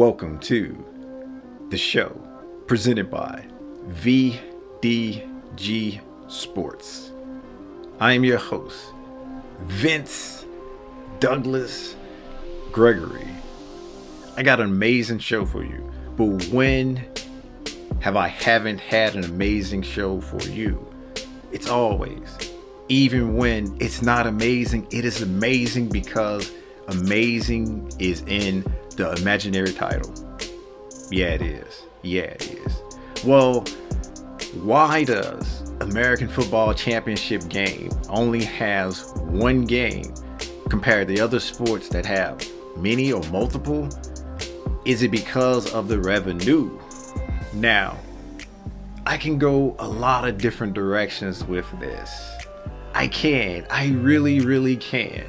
Welcome to the show presented by VDG Sports. I am your host, Vince Douglas Gregory. I got an amazing show for you, but when have I haven't had an amazing show for you? It's always, even when it's not amazing, it is amazing because amazing is in the imaginary title. Yeah, it is. Yeah, it is. Well, why does American Football Championship game only has one game compared to other sports that have many or multiple? Is it because of the revenue? Now, I can go a lot of different directions with this. I really can.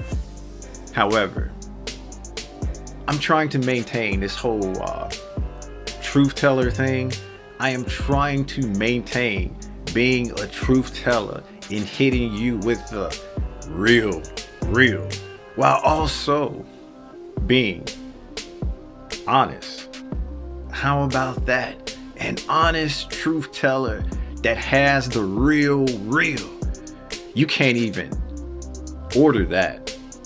However, I'm trying to maintain this whole truth teller thing. I am trying to maintain being a truth teller and hitting you with the real, while also being honest. How about that? An honest truth teller that has the real. You can't even order that.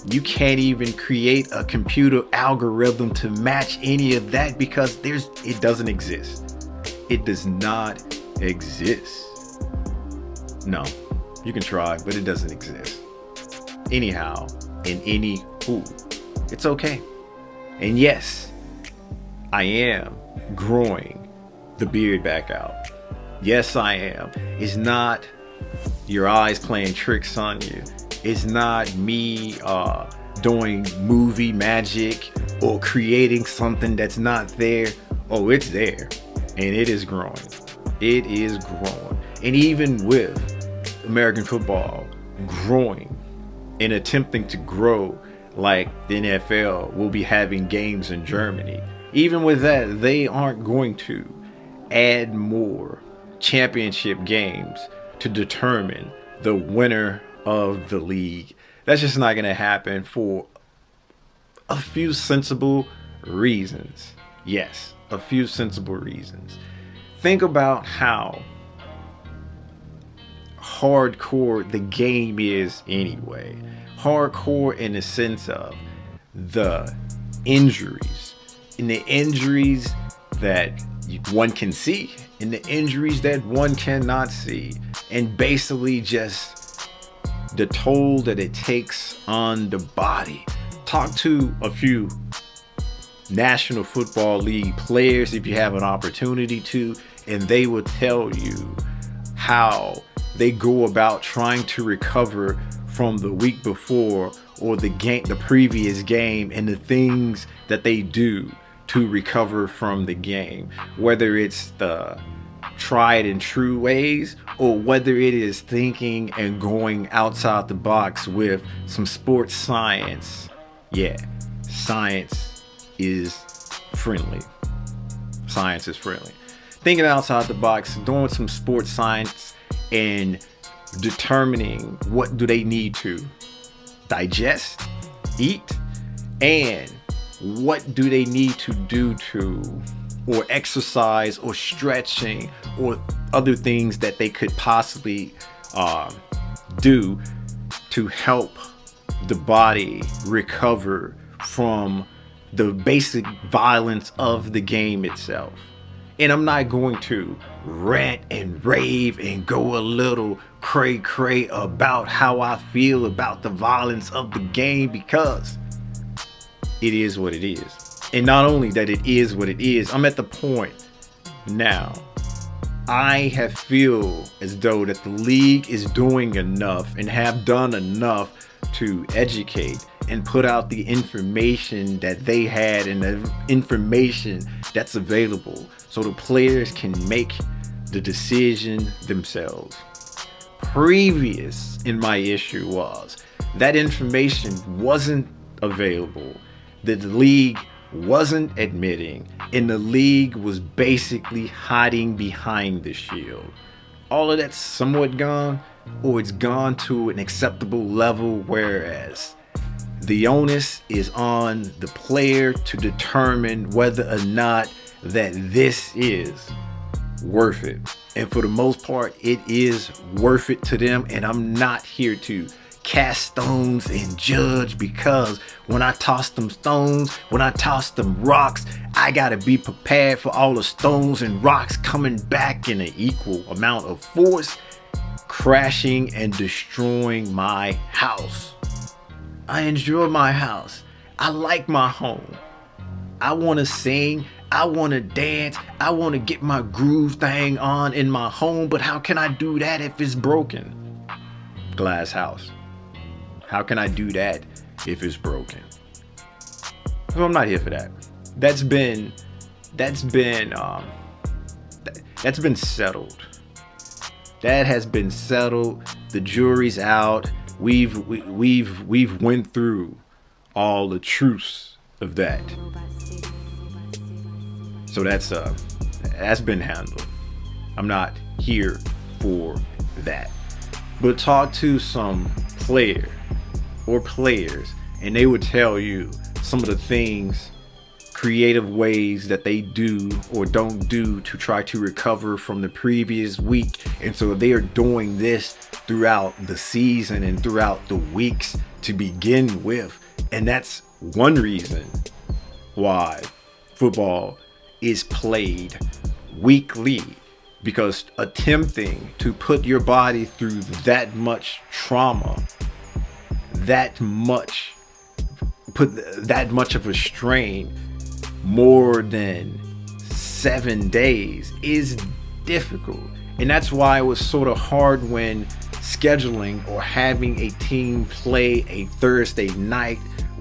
You can't even create a computer algorithm to match any of that because it doesn't exist. It does not exist. No, you can try, but it doesn't exist. Anyhow, in any who, it's okay. And yes, I am growing the beard back out. Yes, I am. It's not your eyes playing tricks on you. It's not me doing movie magic or creating something that's not there. Oh, it's there. And it is growing. It is growing. And even with American football growing and attempting to grow like the NFL will be having games in Germany, even with that, they aren't going to add more championship games to determine the winner of the league. That's just not going to happen for a few sensible reasons. Yes, a few sensible reasons. Think about how hardcore the game is anyway. Hardcore in the sense of the injuries. And the injuries that one can see and the injuries that one cannot see. And basically just the toll that it takes on the body. Talk to a few National Football League players if you have an opportunity to, and they will tell you how they go about trying to recover from the week before or the previous game, and the things that they do to recover from the game, whether it's the tried and true ways or whether it is thinking and going outside the box with some sports science. Yeah, science is friendly. Science is friendly. Thinking outside the box, doing some sports science and determining what do they need to digest, eat, and what do they need to do to or exercise or stretching or other things that they could possibly do to help the body recover from the basic violence of the game itself. And I'm not going to rant and rave and go a little cray about how I feel about the violence of the game, because it is what it is. And not only that it is what it is, I'm at the point now, I have feel as though that the league is doing enough and have done enough to educate and put out the information that they had and the information that's available so the players can make the decision themselves. Previous in my issue was that information wasn't available, that the league wasn't admitting, and the league was basically hiding behind the shield. All of that's somewhat gone, or it's gone to an acceptable level, whereas the onus is on the player to determine whether or not that this is worth it. And for the most part, it is worth it to them. And I'm not here to cast stones and judge, because when I toss them stones, when I toss them rocks, I gotta be prepared for all the stones and rocks coming back in an equal amount of force, crashing and destroying my house. I enjoy my house. I like my home. I want to sing. I want to dance. I want to get my groove thing on in my home. But how can I do that if it's broken? Glass house. How can I do that if it's broken? Well, I'm not here for that. That's been settled. That has been settled. The jury's out. We've went through all the truths of that. So that's been handled. I'm not here for that. But talk to some player or players, and they would tell you some of the things, creative ways that they do or don't do to try to recover from the previous week. And so they are doing this throughout the season and throughout the weeks to begin with. And that's one reason why football is played weekly, because attempting to put your body through that much trauma, put that much of a strain, more than 7 days, is difficult. And that's why it was sort of hard when scheduling or having a team play a Thursday night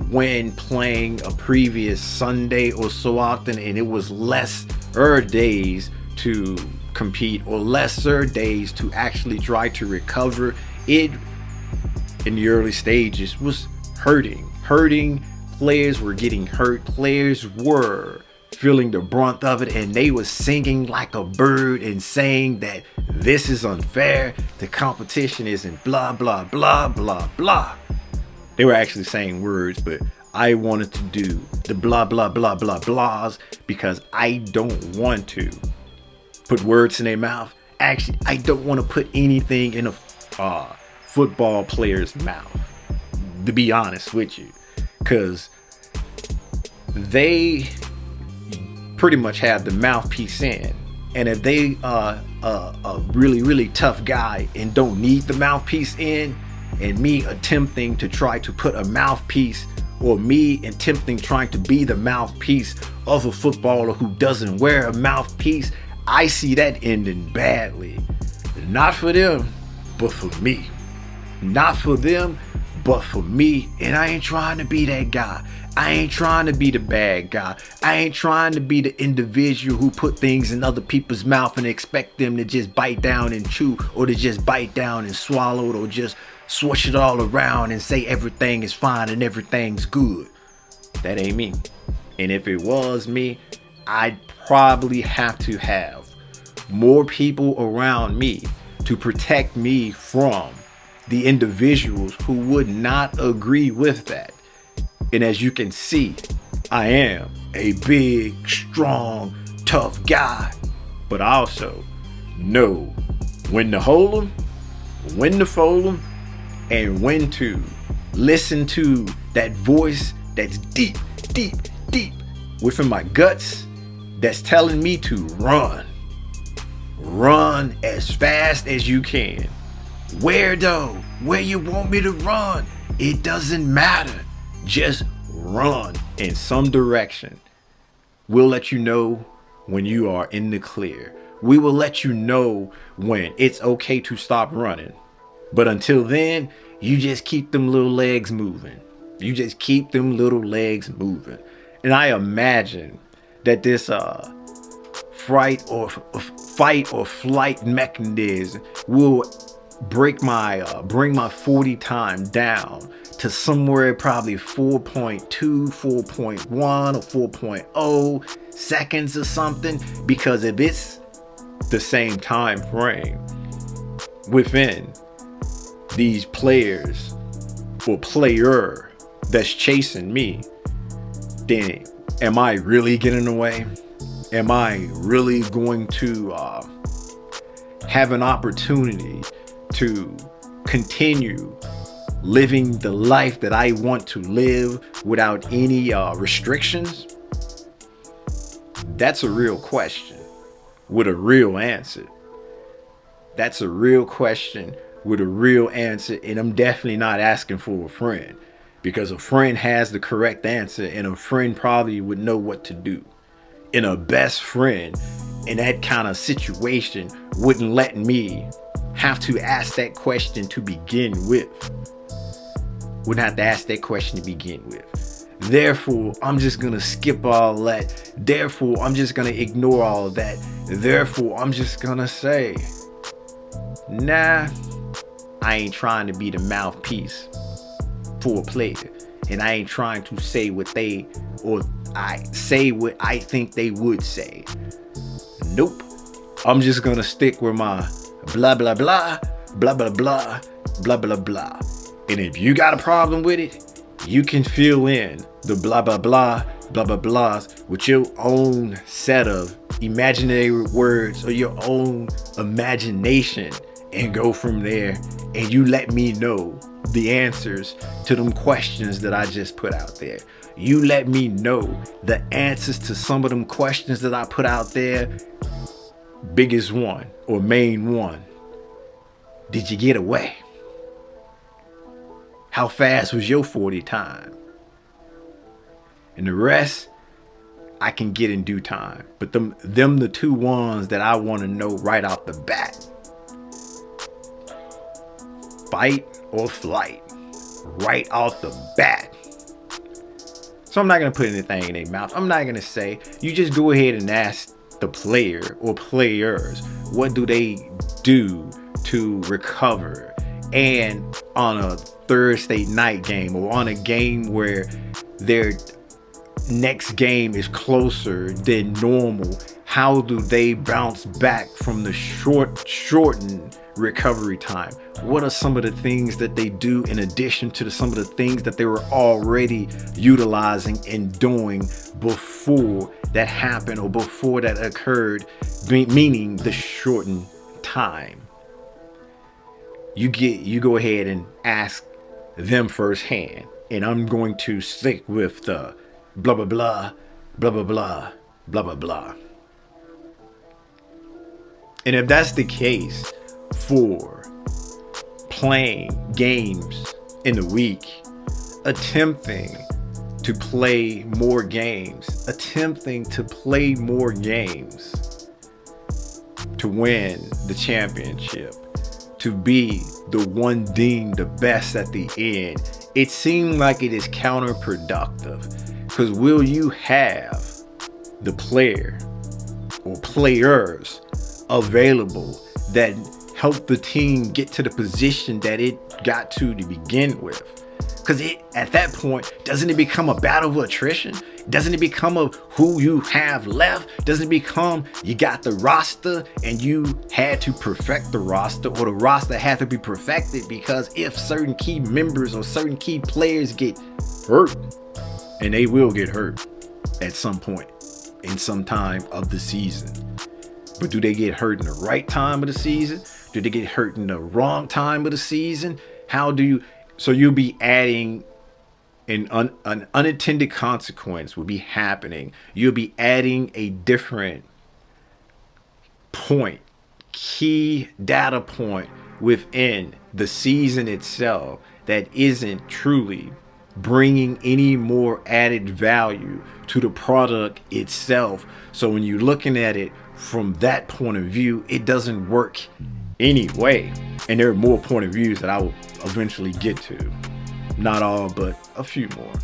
when playing a previous Sunday or so often, and it was lesser days to compete or lesser days to actually try to recover. It, in the early stages, was hurting. Players were getting hurt. Players were feeling the brunt of it, and they were singing like a bird and saying that this is unfair. The competition isn't blah, blah, blah, blah, blah. They were actually saying words, but I wanted to do the blah, blah, blah, blah, blahs because I don't want to put words in their mouth. Actually, I don't want to put anything in a football player's mouth, to be honest with you, because they pretty much have the mouthpiece in. And if they are a really, really tough guy and don't need the mouthpiece in, and me attempting to try to put a mouthpiece, or me attempting trying to be the mouthpiece of a footballer who doesn't wear a mouthpiece, I see that ending badly. Not for them, but for me. Not for them, but for me. And I ain't trying to be that guy. I ain't trying to be the bad guy. I ain't trying to be the individual who put things in other people's mouth and expect them to just bite down and chew, or to just bite down and swallow it, or just swoosh it all around and say everything is fine and everything's good. That ain't me. And if it was me, I'd probably have to have more people around me to protect me from the individuals who would not agree with that. And as you can see, I am a big, strong, tough guy, but I also know when to hold them, when to fold them, and when to listen to that voice that's deep, deep, deep within my guts that's telling me to run. Run as fast as you can. Where though? Where you want me to run? It doesn't matter. Just run in some direction. We'll let you know when you are in the clear. We will let you know when it's okay to stop running. But until then, you just keep them little legs moving. You just keep them little legs moving. And I imagine that this fight or flight mechanism will bring my 40 time down to somewhere probably 4.2, 4.1 or 4.0 seconds or something, because if it's the same time frame within these players or player that's chasing me, then am I really getting away? Am I really going to have an opportunity to continue living the life that I want to live without any restrictions? That's a real question with a real answer. That's a real question with a real answer, and I'm definitely not asking for a friend, because a friend has the correct answer and a friend probably would know what to do. And a best friend in that kind of situation wouldn't let me have to ask that question to begin with. Wouldn't have to ask that question to begin with. Therefore, I'm just gonna skip all that. Therefore, I'm just gonna ignore all of that. Therefore, I'm just gonna say, nah, I ain't trying to be the mouthpiece for a player. And I ain't trying to say what they, or I say what I think they would say. Nope. I'm just gonna stick with my blah, blah, blah, blah, blah, blah, blah, blah, blah. And if you got a problem with it, you can fill in the blah, blah, blah, blah, blah, blahs with your own set of imaginary words or your own imagination and go from there. And you let me know the answers to them questions that I just put out there. You let me know the answers to some of them questions that I put out there. Biggest one or main one. Did you get away? How fast was your 40 time? And the rest, I can get in due time. But them the two ones that I want to know right off the bat. Fight or flight. Right off the bat. So I'm not going to put anything in their mouth. I'm not going to say, you just go ahead and ask the player or players, what do they do to recover? And on a Thursday night game or on a game where their next game is closer than normal, how do they bounce back from the shortened recovery time? What are some of the things that they do in addition to some of the things that they were already utilizing and doing before that happened or before that occurred, meaning the shortened time? You go ahead and ask them firsthand, and I'm going to stick with the blah blah blah blah blah blah blah blah blah. And if that's the case for playing games in the week, attempting to play more games, to win the championship, to be the one deemed the best at the end, it seemed like it is counterproductive. Because will you have the player or players available that help the team get to the position that it got to begin with? Because at that point, doesn't it become a battle of attrition? Doesn't it become a who you have left? Doesn't it become you got the roster and you had to perfect the roster, or the roster had to be perfected? Because if certain key members or certain key players get hurt, and they will get hurt at some point in some time of the season. But do they get hurt in the right time of the season? Do they get hurt in the wrong time of the season? So you'll be adding an unintended consequence will be happening. You'll be adding a different point, key data point within the season itself that isn't truly bringing any more added value to the product itself. So when you're looking at it from that point of view, it doesn't work anyway. And there are more point of views that I will eventually get to. Not all, but a few more,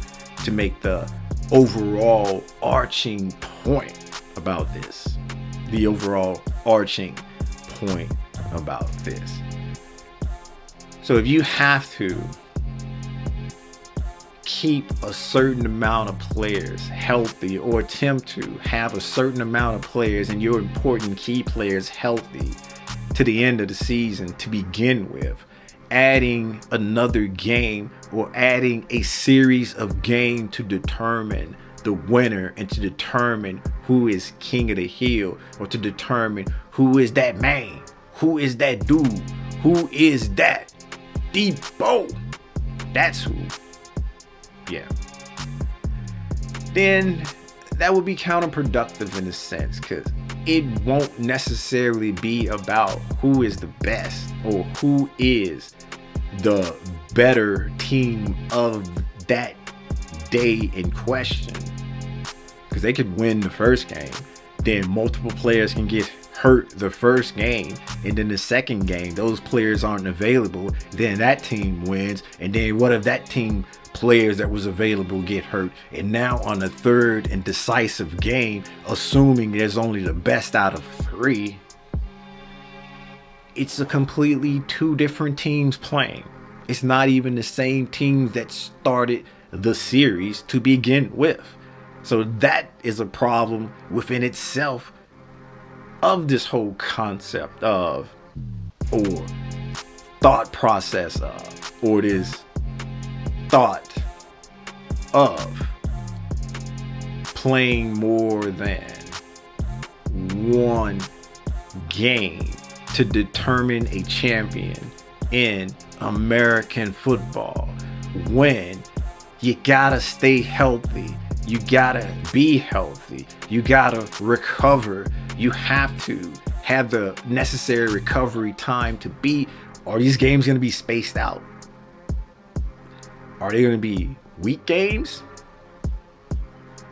to make the overall arching point about this. The overall arching point about this. So if you have to keep a certain amount of players healthy, or attempt to have a certain amount of players and your important key players healthy to the end of the season to begin with, adding another game or adding a series of game to determine the winner and to determine who is king of the hill, or to determine who is that man, who is that dude, who is that Debo. That's who. Yeah. Then that would be counterproductive in a sense, because it won't necessarily be about who is the best or who is the better team of that day in question. Because they could win the first game, then multiple players can get hurt the first game, and then the second game those players aren't available, then that team wins, and then what if that team players that was available get hurt, and now on the third and decisive game, assuming there's only the best out of 3, it's a completely 2 different teams playing. It's not even the same teams that started the series to begin with. So that is a problem within itself of this whole concept of, or thought process of, or this thought of playing more than one game to determine a champion in American football, when you gotta stay healthy, you gotta be healthy, you gotta recover, you have to have the necessary recovery time to be. Are these games gonna be spaced out? Are they gonna be week games?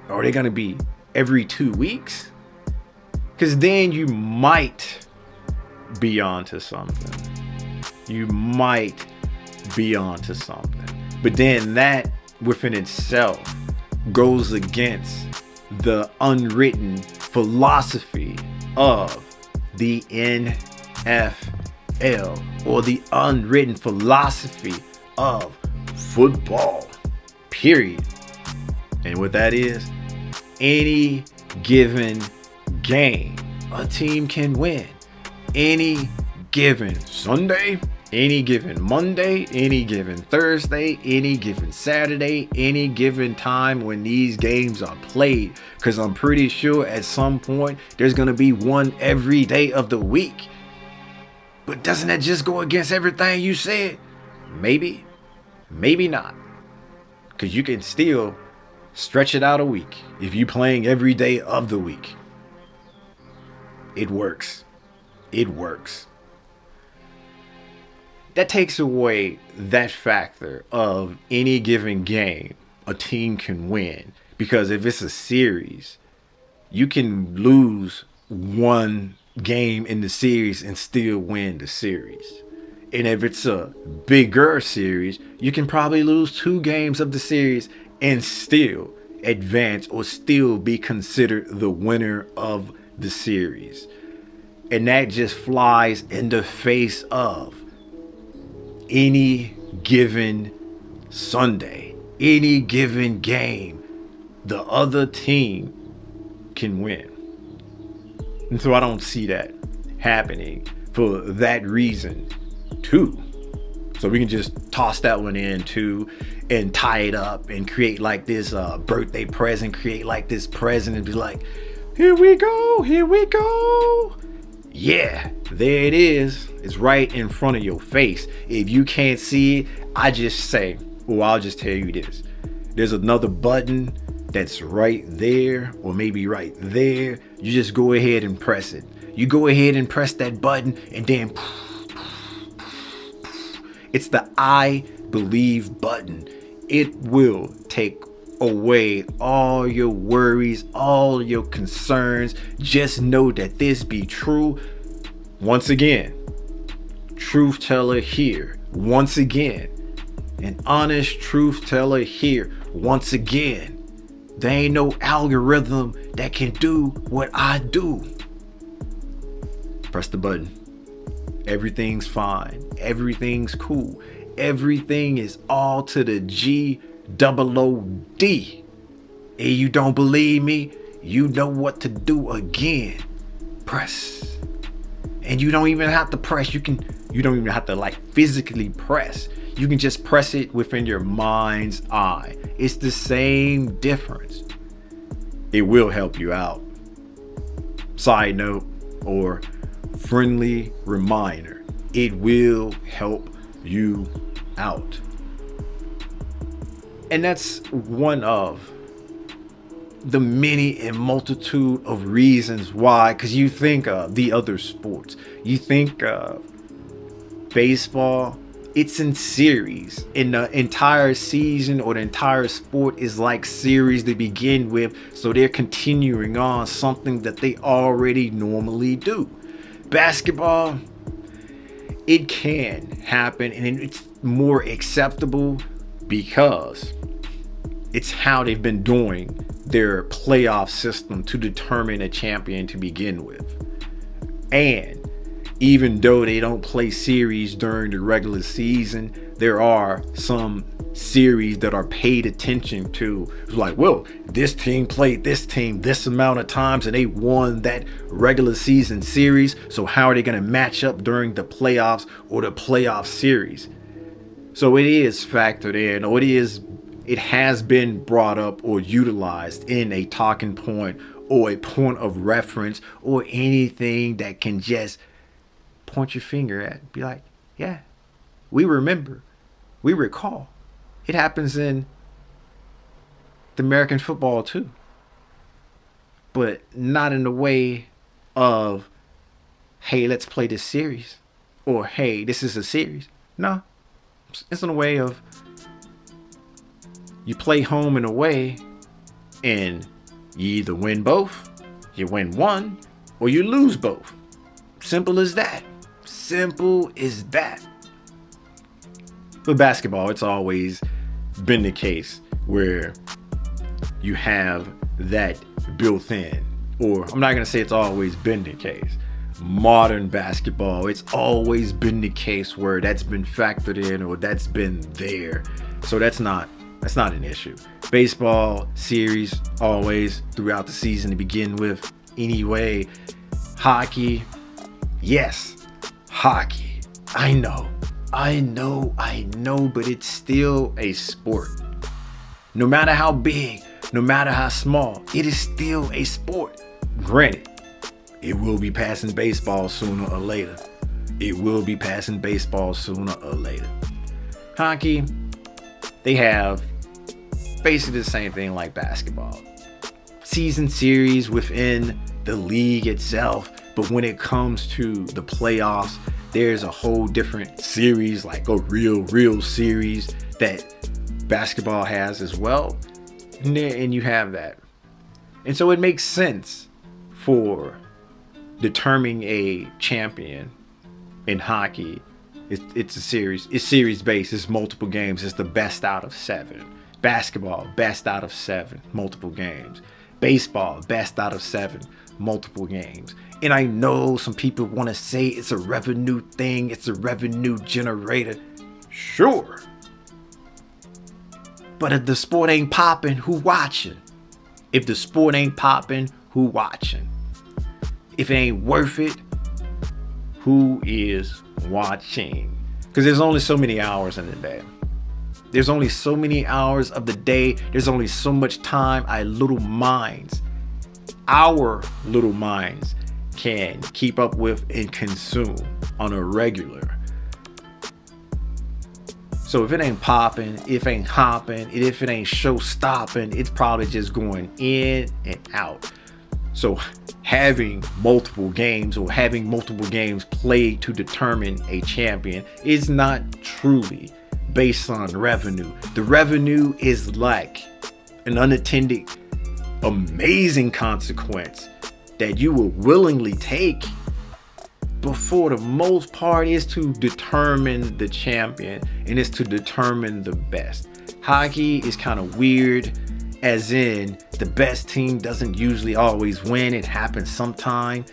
Are they gonna be every 2 weeks? Because then you might be onto something. You might be onto something. But then that within itself goes against the unwritten philosophy of the NFL, or the unwritten philosophy of football, period. And what that is, any given game, a team can win. Any given Sunday, any given Monday, any given Thursday, any given Saturday, any given time when these games are played. Because I'm pretty sure at some point there's going to be one every day of the week. But doesn't that just go against everything you said? Maybe, maybe not. Because you can still stretch it out a week if you're playing every day of the week. It works. It works. That takes away that factor of any given game a team can win. Because if it's a series, you can lose one game in the series and still win the series. And if it's a bigger series, you can probably lose 2 games of the series and still advance, or still be considered the winner of the series. And that just flies in the face of any given Sunday, any given game, the other team can win. And so I don't see that happening for that reason too. So we can just toss that one in too and tie it up and create like this birthday present, create like this present and be like, here we go, here we go. Yeah, there it is. It's right in front of your face. If you can't see it, I just say, well, I'll just tell you this. There's another button that's right there, or maybe right there. You just go ahead and press it. You go ahead and press that button, and then it's the I believe button. It will take away all your worries, all your concerns. Just know that this be true. Once again, truth teller here. Once again, an honest truth teller here. Once again, there ain't no algorithm that can do what I do. Press the button. Everything's fine. Everything's cool. Everything is all to the GOOD. And you don't believe me? You know what to do again. Press. And you don't even have to press. You don't even have to like physically press. You can just press it within your mind's eye. It's the same difference. It will help you out. Side note or friendly reminder, it will help you out. And that's one of the many and multitude of reasons why, because you think of the other sports, you think of baseball, it's in series, and the entire season or the entire sport is like series to begin with, so they're continuing on something that they already normally do. Basketball, it can happen, and it's more acceptable because it's how they've been doing their playoff system to determine a champion to begin with. And even though they don't play series during the regular season, there are some series that are paid attention to. It's like, well, this team played this team this amount of times and they won that regular season series. So how are they going to match up during the playoffs or the playoff series? So it is factored in, or it has been brought up or utilized in a talking point or a point of reference or anything that can just point your finger at, be like, yeah, we remember, we recall. It happens in the American football too, but not in the way of, hey, let's play this series, or hey, this is a series. No, it's in a way of, you play home and away, and you either win both, you win one, or you lose both. Simple as that. Simple as that. With basketball, it's always been the case where you have that built in. Or I'm not going to say it's always been the case. Modern basketball, it's always been the case where that's been factored in or that's been there. So that's not an issue. Baseball series, always throughout the season to begin with. Anyway, hockey, yes, hockey. I know, but it's still a sport. No matter how big, no matter how small, it is still a sport. Granted, it will be passing baseball sooner or later. Hockey, they have basically the same thing like basketball. Season series within the league itself, but when it comes to the playoffs, there's a whole different series, like a real series that basketball has as well. And you have that. And so it makes sense for determining a champion in hockey. It's a series. It's series based. It's multiple games. It's the best out of 7. Basketball, best out of 7, multiple games. Baseball, best out of 7, multiple games. And I know some people want to say it's a revenue thing. It's a revenue generator. Sure. But if the sport ain't popping, who watching? If the sport ain't popping, who watching? If it ain't worth it, who is watching? Because there's only so many hours in the day. There's only so many hours of the day. There's only so much time our little minds can keep up with and consume on a regular. So if it ain't popping, if it ain't hopping, if it ain't show stopping, it's probably just going in and out. So having multiple games or having multiple games played to determine a champion is not truly based on revenue. The revenue is like an unattended, amazing consequence that you will willingly take, but for the most part is to determine the champion and is to determine the best. Hockey is kind of weird, as in the best team doesn't usually always win. It happens sometime.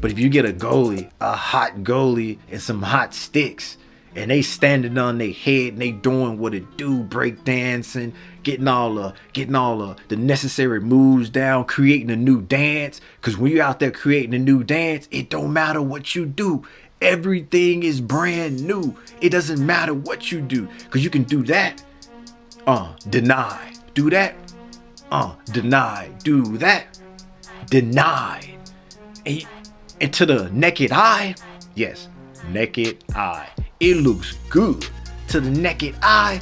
But if you get a hot goalie and some hot sticks, and they standing on their head and they doing what it do, break dancing, getting all the necessary moves down, creating a new dance. Cause when you're out there creating a new dance, it don't matter what you do. Everything is brand new. It doesn't matter what you do. Cause you can do that. Deny. Do that. Deny. Do that. Deny. And to the naked eye, yes, naked eye, it looks good. To the naked eye,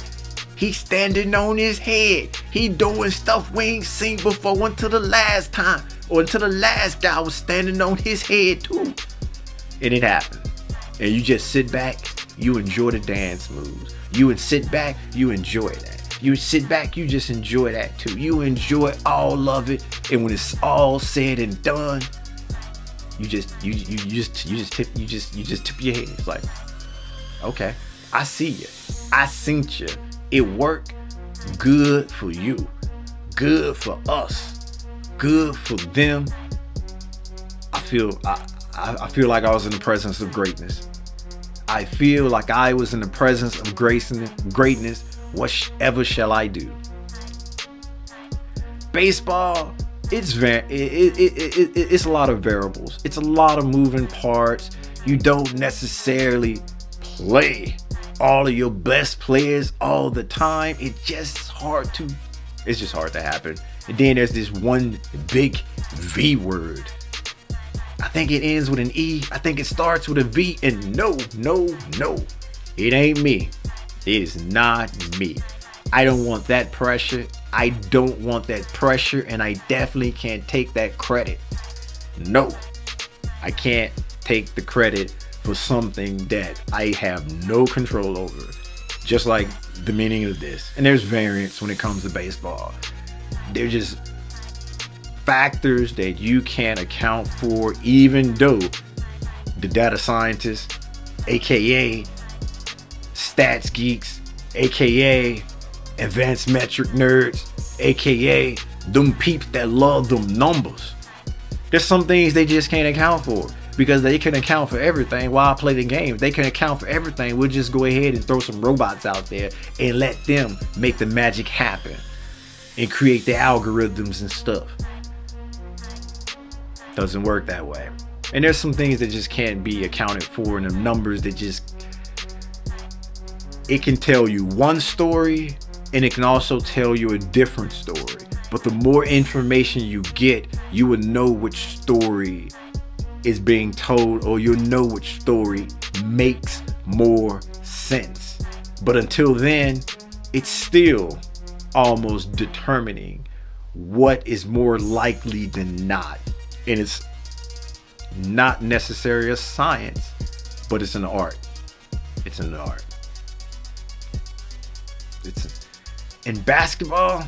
he's standing on his head. He doing stuff we ain't seen before until the last time. Or until the last guy was standing on his head too. And it happened. And you just sit back, you enjoy the dance moves. You would sit back, you enjoy that. You sit back, you just enjoy that too. You enjoy all of it. And when it's all said and done, you just tip your head. It's like, okay, I see you. I seen you. It worked. Good for you. Good for us. Good for them. I feel like I was in the presence of greatness. I feel like I was in the presence of greatness. Whatever shall I do? Baseball, it's a lot of variables. It's a lot of moving parts. You don't necessarily play all of your best players all the time. It's just hard to happen. And then there's this one big V word. I think it ends with an E. I think it starts with a V. And no. It ain't me. It is not me. I don't want that pressure. I don't want that pressure. And I definitely can't take that credit. No. I can't take the credit for something that I have no control over. Just like the meaning of this. And there's variance when it comes to baseball. They're just factors that you can't account for, even though the data scientists, aka stats geeks, aka advanced metric nerds, aka them peeps that love them numbers. There's some things they just can't account for, because they can account for everything while I play the game. If they can account for everything, we'll just go ahead and throw some robots out there and let them make the magic happen and create the algorithms and stuff. Doesn't work that way. And there's some things that just can't be accounted for, and the numbers that it can tell you one story and it can also tell you a different story. But the more information you get, you will know which story is being told, or you'll know which story makes more sense. But until then, it's still almost determining what is more likely than not. And it's not necessarily a science, but it's an art. It's an art. In basketball,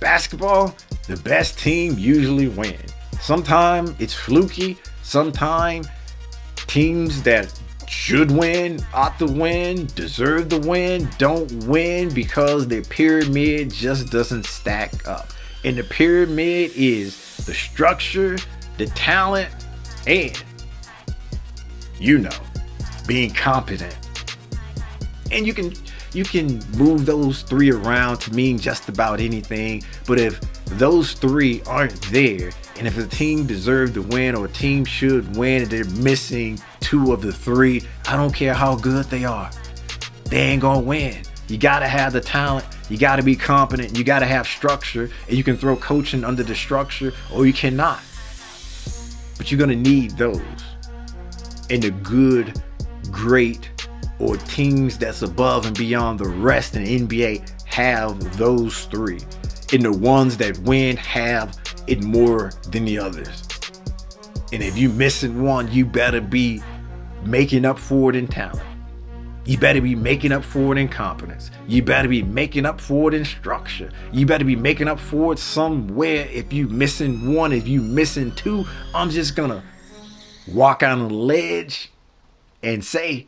basketball, the best team usually win. Sometimes it's fluky. Sometimes teams that should win, ought to win, deserve to win, don't win because their pyramid just doesn't stack up. And the pyramid is the structure, the talent, and, being competent. And you can move those three around to mean just about anything. But if those three aren't there, and if a team deserves to win or a team should win and they're missing two of the three, I don't care how good they are, they ain't gonna win. You gotta have the talent, you gotta be competent, you gotta have structure, and you can throw coaching under the structure or you cannot. But you're gonna need those. And the good, great, or teams that's above and beyond the rest in the NBA have those three. And the ones that win have it more than the others. And if you missing one, you better be making up for it in talent. You better be making up for it in competence. You better be making up for it in structure. You better be making up for it somewhere. If you missing one, if you missing two, I'm just gonna walk on a ledge and say,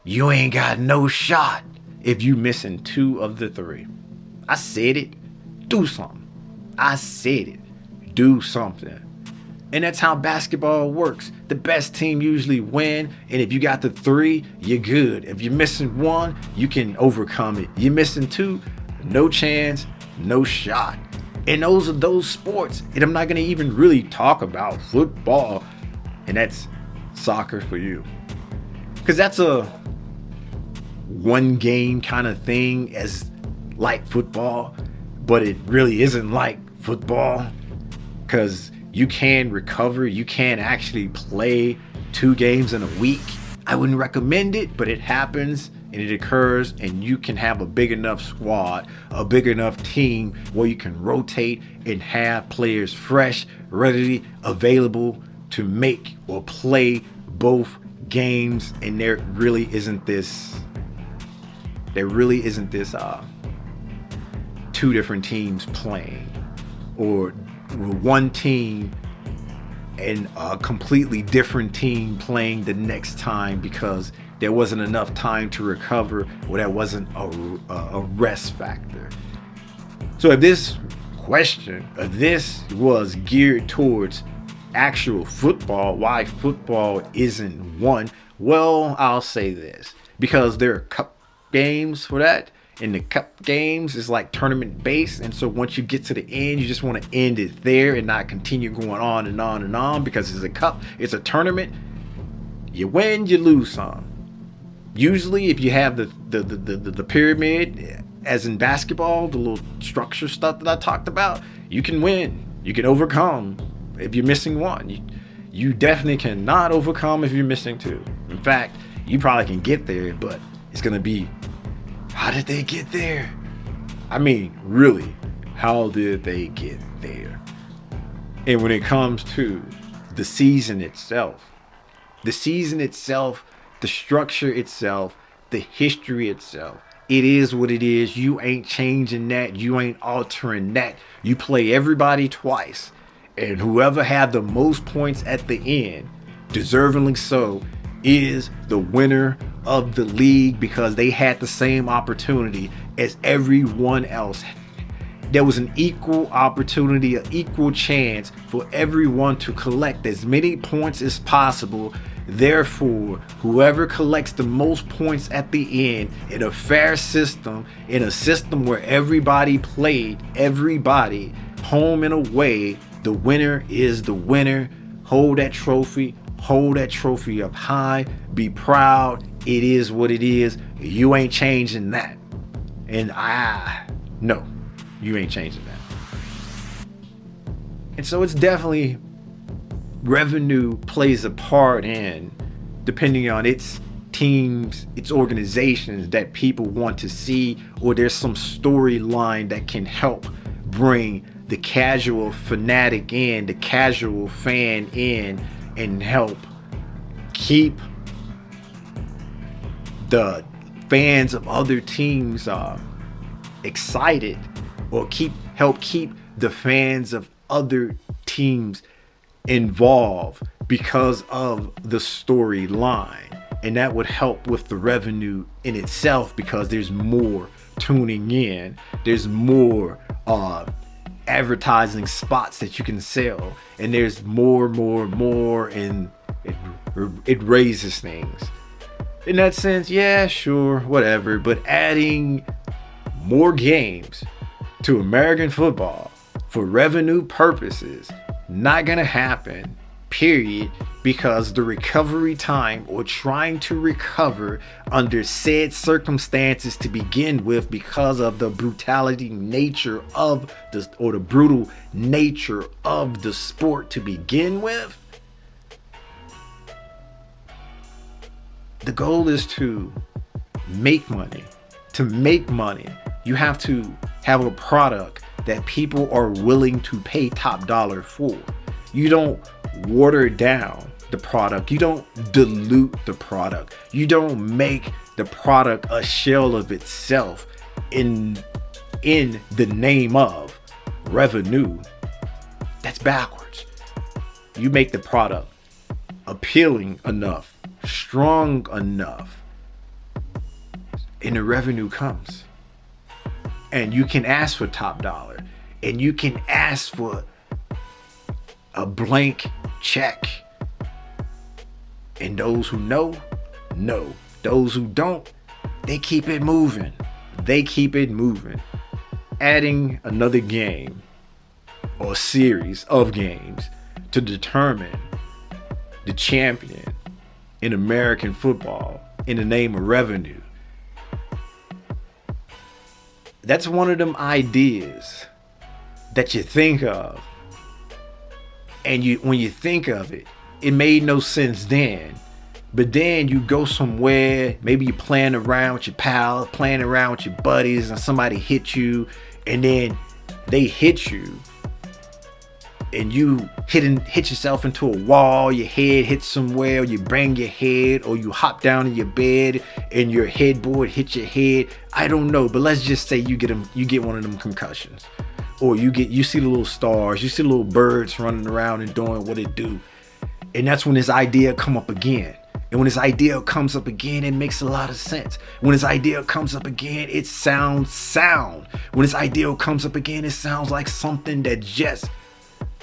you ain't got no shot if you missing two of the three. I said it. Do something. I said it. Do something. And that's how basketball works. The best team usually win, and if you got the 3, you're good. If you're missing 1, you can overcome it. You're missing 2, no chance, no shot. And those are those sports. And I'm not gonna even really talk about football, and that's soccer for you. Because that's a one game kind of thing as like football, but it really isn't like football, because you can recover. You can actually play 2 games in a week. I wouldn't recommend it, but it happens and it occurs, and you can have a big enough squad, a big enough team where you can rotate and have players fresh, ready, available to make or play both games. And there really isn't this 2 different teams playing, or one team and a completely different team playing the next time because there wasn't enough time to recover, or there wasn't a rest factor. So if this was geared towards actual football, why football isn't one, well, I'll say this: because there are cup games for that, and the cup games is like tournament based, and so once you get to the end, you just want to end it there and not continue going on and on and on, because it's a cup, it's a tournament. You win, you lose some. Usually if you have the pyramid, as in basketball, the little structure stuff that I talked about, you can win, you can overcome if you're missing 1. You definitely cannot overcome if you're missing 2. In fact, you probably can get there, but it's gonna be, how did they get there? I mean, really, how did they get there? And when it comes to the season itself, the structure itself, the history itself, it is what it is. You ain't changing that. You ain't altering that. You play everybody twice, and whoever had the most points at the end, deservingly so, is the winner of the league, because they had the same opportunity as everyone else. There was an equal opportunity, an equal chance for everyone to collect as many points as possible. Therefore, whoever collects the most points at the end, in a fair system, in a system where everybody played, everybody, home and away, the winner is the winner. Hold that trophy up high, be proud. It is what it is. You ain't changing that. And no, you ain't changing that. And so it's definitely, revenue plays a part in, depending on its teams, its organizations that people want to see, or there's some storyline that can help bring the casual fanatic in, the casual fan in, and help keep the fans of other teams excited, or help keep the fans of other teams involved because of the storyline. And that would help with the revenue in itself, because there's more tuning in, there's more advertising spots that you can sell, and there's more, and it raises things. In that sense, yeah, sure, whatever. But adding more games to American football for revenue purposes, not gonna happen, period, because the recovery time, or trying to recover under said circumstances to begin with, because of the brutality nature of the brutal nature of the sport to begin with, the goal is to make money. To make money, you have to have a product that people are willing to pay top dollar for. You don't water down the product. You don't dilute the product. You don't make the product a shell of itself in the name of revenue. That's backwards. You make the product appealing enough, strong enough, and the revenue comes. And you can ask for top dollar, and you can ask for a blank check. And those who know, know. Those who don't, they keep it moving. They keep it moving. Adding another game or series of games to determine the champion in American football in the name of revenue. That's one of them ideas that you think of. And when you think of it, it made no sense then. But then you go somewhere, maybe you're playing around with your pals, playing around with your buddies, and somebody hit you, and then they hit you, and you hit yourself into a wall, your head hits somewhere, or you bang your head, or you hop down in your bed and your headboard hits your head. I don't know, but let's just say you get one of them concussions. Or you see the little stars, you see the little birds running around and doing what it do. And that's when this idea come up again. And when this idea comes up again, it makes a lot of sense. When this idea comes up again, it sounds sound. When this idea comes up again, it sounds like something that just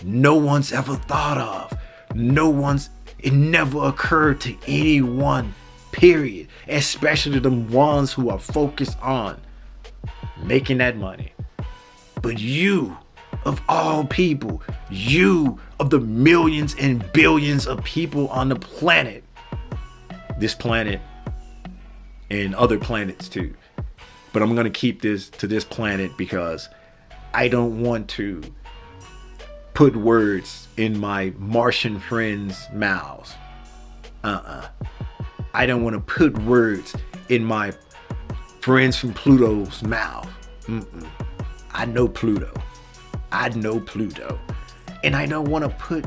no one's ever thought of. It never occurred to anyone, period. Especially the ones who are focused on making that money. But you, of all people, you of the millions and billions of people on the planet, this planet and other planets too. But I'm going to keep this to this planet because I don't want to put words in my Martian friends' mouths. I don't want to put words in my friends from Pluto's mouth. I know Pluto. And I don't want to put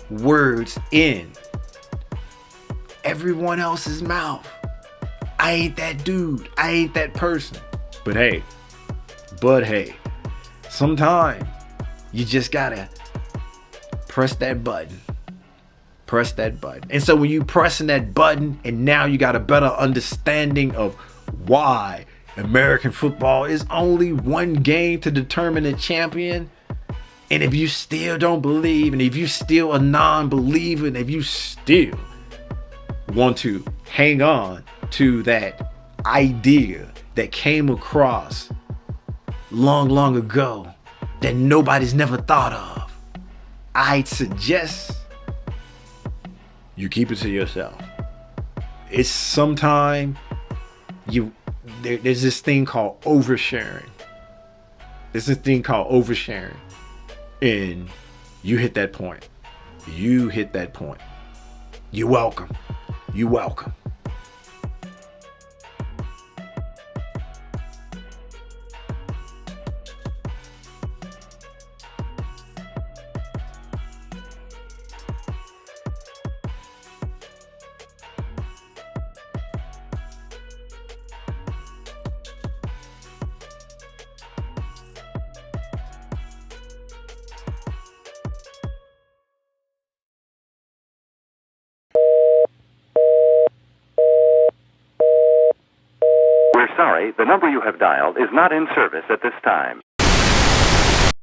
words in everyone else's mouth. I ain't that dude. I ain't that person. But hey, sometimes you just gotta press that button. And so when you pressing that button, and now you got a better understanding of why American football is only one game to determine a champion. And if you still don't believe, and if you still a non-believer, and if you still want to hang on to that idea that came across long ago that nobody's never thought of, I'd suggest you keep it to yourself. It's sometime there's this thing called oversharing. And you hit that point. You're welcome. We're sorry, the number you have dialed is not in service at this time.